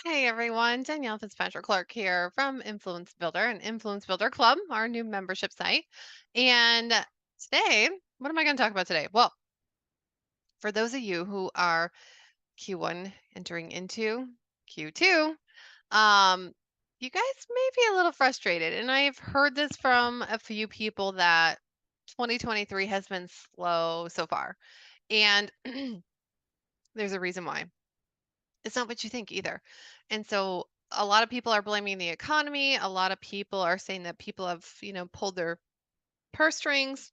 Hey everyone, Danielle Fitzpatrick Clark here from Influence Builder and Influence Builder Club, our new membership site. And today, what am I going to talk about today? Well, for those of you who are Q1 entering into Q2, um, you guys may be a little frustrated. And I've heard this from a few people that 2023 has been slow so far. And there's a reason why. It's not what you think either. And so a lot of people are blaming the economy. A lot of people are saying that people have, pulled their purse strings.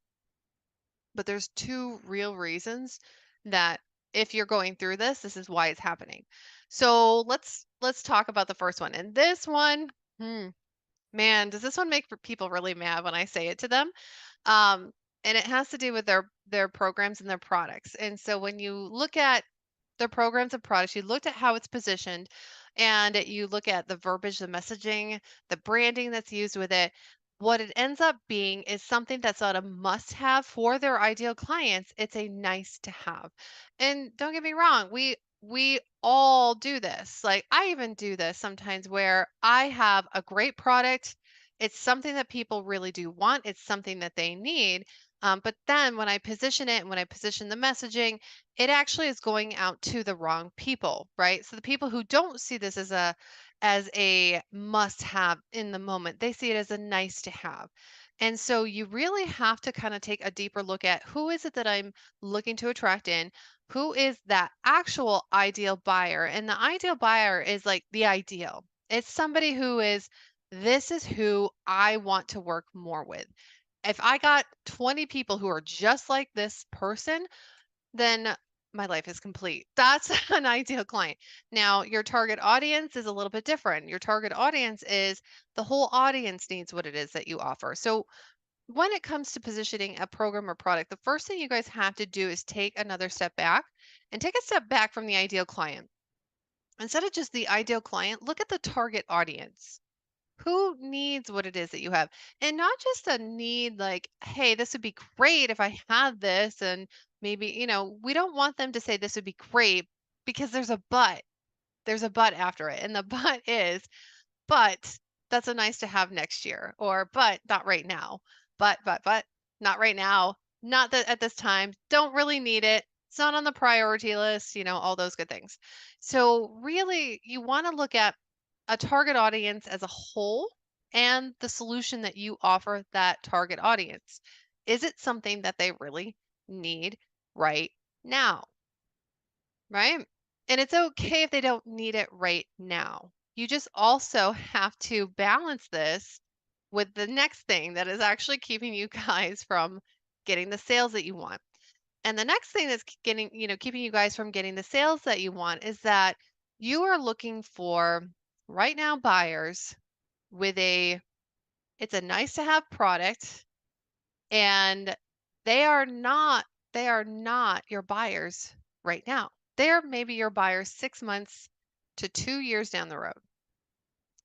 But there's two real reasons that if you're going through this is why it's happening. So let's talk about the first one. And this one, hmm, man, does this one make people really mad when I say it to them? Um, and it has to do with their programs and their products. And so when you look at their programs and products, you looked at how it's positioned, and you look at the verbiage, the messaging, the branding that's used with it. What it ends up being is something that's not a must have for their ideal clients. It's a nice to have. And don't get me wrong, we all do this. Like I even do this sometimes where I have a great product. It's something that people really do want. It's something that they need. But then when I position it and when I position the messaging, it actually is going out to the wrong people, right? So the people who don't see this as a must have in the moment, they see it as a nice to have. And so you really have to kind of take a deeper look at who is it that I'm looking to attract in? Who is that actual ideal buyer? And the ideal buyer is like the ideal. It's somebody who is, this is who I want to work more with. If I got 20 people who are just like this person, then my life is complete. That's an ideal client. Now, your target audience is a little bit different. Your target audience is the whole audience needs what it is that you offer. So, when it comes to positioning a program or product, the first thing you guys have to do is take another step back and take a step back from the ideal client. Instead of just the ideal client, look at the target audience. Who needs what it is that you have? And not just a need like, hey, this would be great if I had this. And maybe, we don't want them to say this would be great because there's a but. There's a but after it. And the but is, but that's a nice to have next year. Or but not right now. But not right now. Not that at this time. Don't really need it. It's not on the priority list, all those good things. So really you want to look at a target audience as a whole and the solution that you offer that target audience. Is it something that they really need right now? Right? And it's okay if they don't need it right now. You just also have to balance this with the next thing that is actually keeping you guys from getting the sales that you want. And the next thing that's keeping you guys from getting the sales that you want is that you are looking for right now buyers with it's a nice to have product, and they are not they are not your buyers right now. They're maybe your buyers 6 months to 2 years down the road,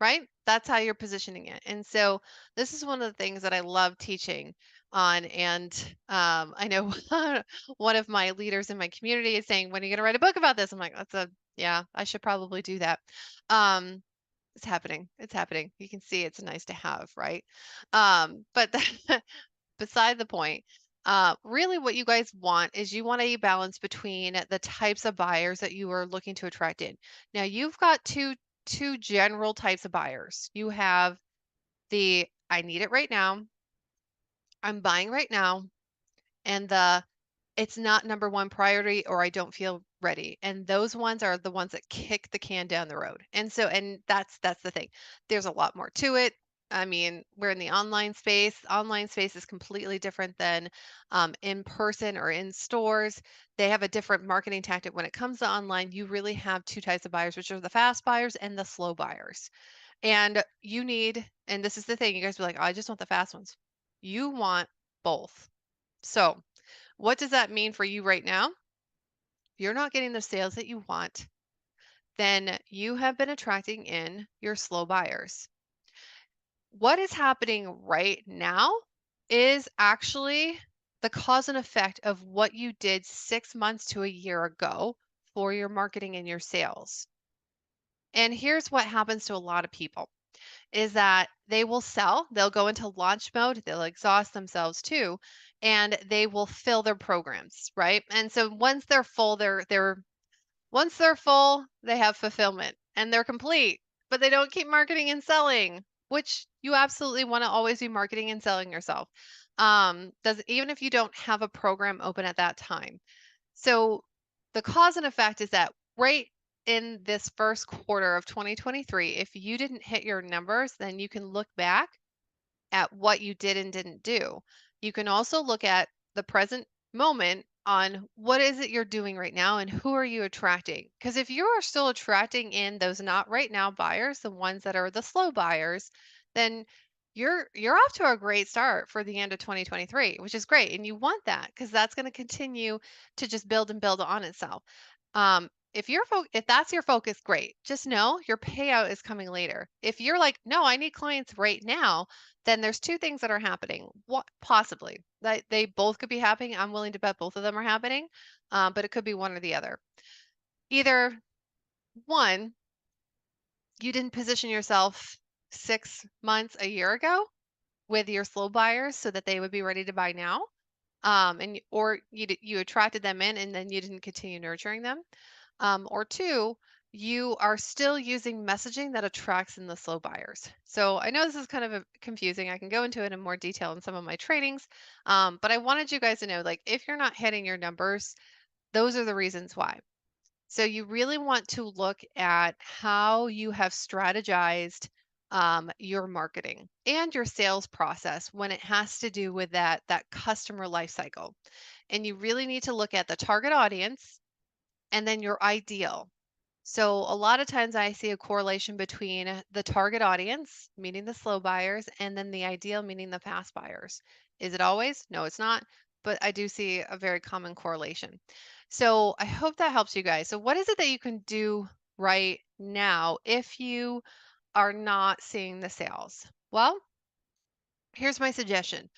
right? That's how you're positioning it. And so this is one of the things that I love teaching on. And I know one of my leaders in my community is saying, when are you going to write a book about this? I'm like, yeah, I should probably do that. Um, it's happening. It's happening. You can see it's nice to have, right? But beside the point, really what you guys want is you want a balance between the types of buyers that you are looking to attract in. Now you've got two general types of buyers. You have the I need it right now, I'm buying right now, and the it's not number one priority or I don't feel ready. And those ones are the ones that kick the can down the road. And that's the thing. There's a lot more to it. I mean, we're in the online space. Online space is completely different than in person or in stores. They have a different marketing tactic. When it comes to online, you really have two types of buyers, which are the fast buyers and the slow buyers. And and this is the thing, you guys be like, "Oh, I just want the fast ones." You want both. So, what does that mean for you right now? If you're not getting the sales that you want, then you have been attracting in your slow buyers. What is happening right now is actually the cause and effect of what you did 6 months to a year ago for your marketing and your sales. And here's what happens to a lot of people is that they will sell, they'll go into launch mode, they'll exhaust themselves too, and they will fill their programs, right? And so once they're full, once they're full, they have fulfillment and they're complete, but they don't keep marketing and selling, which you absolutely want to always be marketing and selling yourself. Does even if you don't have a program open at that time. So the cause and effect is that right in this first quarter of 2023, if you didn't hit your numbers, then you can look back at what you did and didn't do. You can also look at the present moment on what is it you're doing right now and who are you attracting? Because if you are still attracting in those not right now buyers, the ones that are the slow buyers, then you're off to a great start for the end of 2023, which is great. And you want that because that's going to continue to just build and build on itself. If that's your focus, great. Just know your payout is coming later. If you're like, no, I need clients right now, then there's two things that are happening. What possibly that they both could be happening. I'm willing to bet both of them are happening, but it could be one or the other. Either one, you didn't position yourself 6 months, a year ago with your slow buyers so that they would be ready to buy now, or you attracted them in and then you didn't continue nurturing them, or two, you are still using messaging that attracts in the slow buyers. So I know this is kind of confusing. I can go into it in more detail in some of my trainings, but I wanted you guys to know, like, if you're not hitting your numbers, those are the reasons why. So you really want to look at how you have strategized your marketing and your sales process when it has to do with that customer life cycle. And you really need to look at the target audience and then your ideal. So a lot of times I see a correlation between the target audience, meaning the slow buyers, and then the ideal, meaning the fast buyers. Is it always? No, it's not, but I do see a very common correlation. So I hope that helps you guys. So what is it that you can do right now if you are not seeing the sales? Well, here's my suggestion.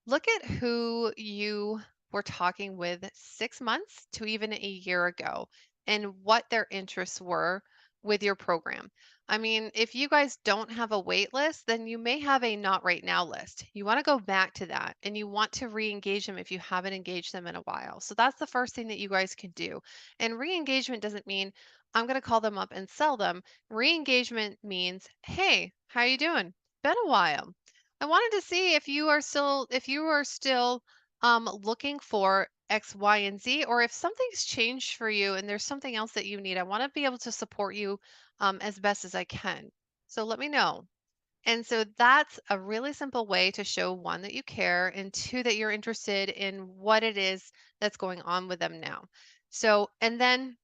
Look at who you were talking with 6 months to even a year ago and what their interests were with your program. I mean, if you guys don't have a wait list, then you may have a not right now list. You want to go back to that and you want to re engage them if you haven't engaged them in a while. So that's the first thing that you guys can do. And re engagement doesn't mean I'm going to call them up and sell them. Re engagement means, hey, how you doing? Been a while. I wanted to see if you are still looking for X, Y, and Z, or if something's changed for you and there's something else that you need. I want to be able to support you as best as I can. So let me know. And so that's a really simple way to show one, that you care, and two, that you're interested in what it is that's going on with them now. So, and then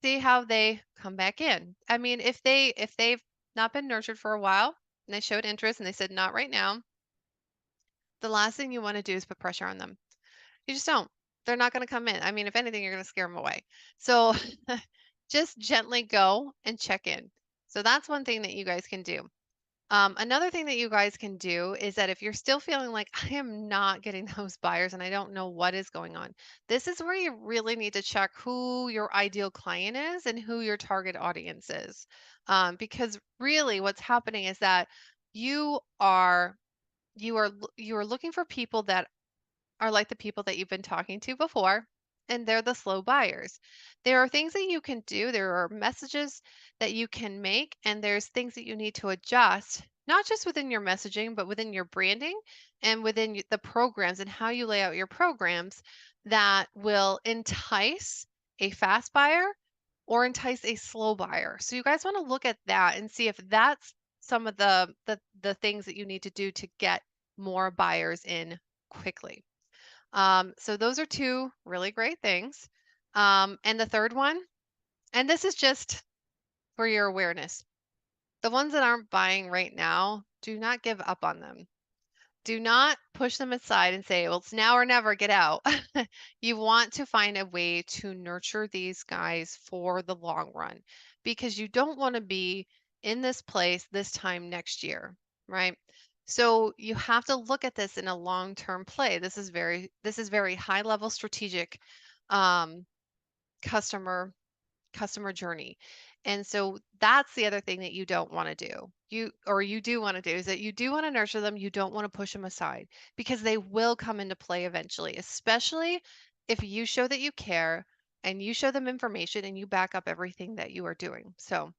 see how they come back in. I mean, if they've not been nurtured for a while and they showed interest and they said not right now, the last thing you want to do is put pressure on them. You just don't. They're not going to come in. I mean, if anything, you're going to scare them away. So just gently go and check in. So that's one thing that you guys can do. Another thing that you guys can do is that if you're still feeling like I am not getting those buyers and I don't know what is going on, this is where you really need to check who your ideal client is and who your target audience is. Because really what's happening is that you are you are looking for people that are like the people that you've been talking to before, and they're the slow buyers. There are things that you can do, there are messages that you can make, and there's things that you need to adjust, not just within your messaging, but within your branding and within the programs and how you lay out your programs that will entice a fast buyer or entice a slow buyer. So you guys want to look at that and see if that's some of the things that you need to do to get more buyers in quickly. So those are two really great things. And the third one, and this is just for your awareness, the ones that aren't buying right now, do not give up on them. Do not push them aside and say, well, it's now or never, get out. You want to find a way to nurture these guys for the long run because you don't want to be in this place this time next year, right? So you have to look at this in a long-term play. This is very high level strategic um, customer customer journey. And so that's the other thing that you don't want to do. You do want to do is that you do want to nurture them, you don't want to push them aside because they will come into play eventually, especially if you show that you care and you show them information and you back up everything that you are doing. So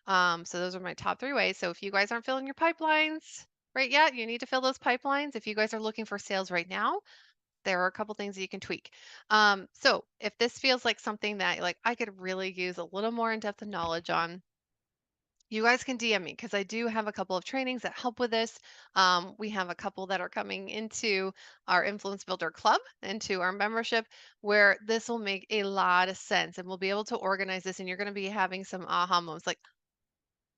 those are my top 3 ways. So if you guys aren't filling your pipelines right yet, you need to fill those pipelines. If you guys are looking for sales right now, there are a couple things that you can tweak. So if this feels like something that like I could really use a little more in-depth knowledge on, you guys can DM me because I do have a couple of trainings that help with this. We have a couple that are coming into our Influence Builder Club, into our membership, where this will make a lot of sense and we'll be able to organize this. And you're going to be having some aha moments like,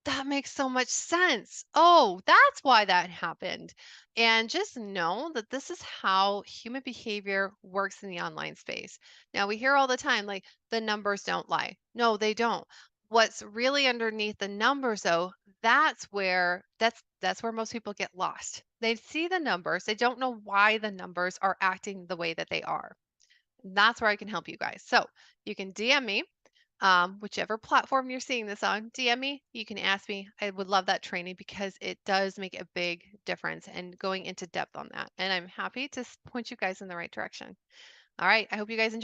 that makes so much sense. Oh, that's why that happened. And just know that this is how human behavior works in the online space. Now, we hear all the time like the numbers don't lie. No, they don't. What's really underneath the numbers though, that's where most people get lost. They see the numbers, they don't know why the numbers are acting the way that they are. That's where I can help you guys. So, you can DM me whichever platform you're seeing this on, DM me. You can ask me. I would love that training because it does make a big difference and going into depth on that. And I'm happy to point you guys in the right direction. All right. I hope you guys enjoy.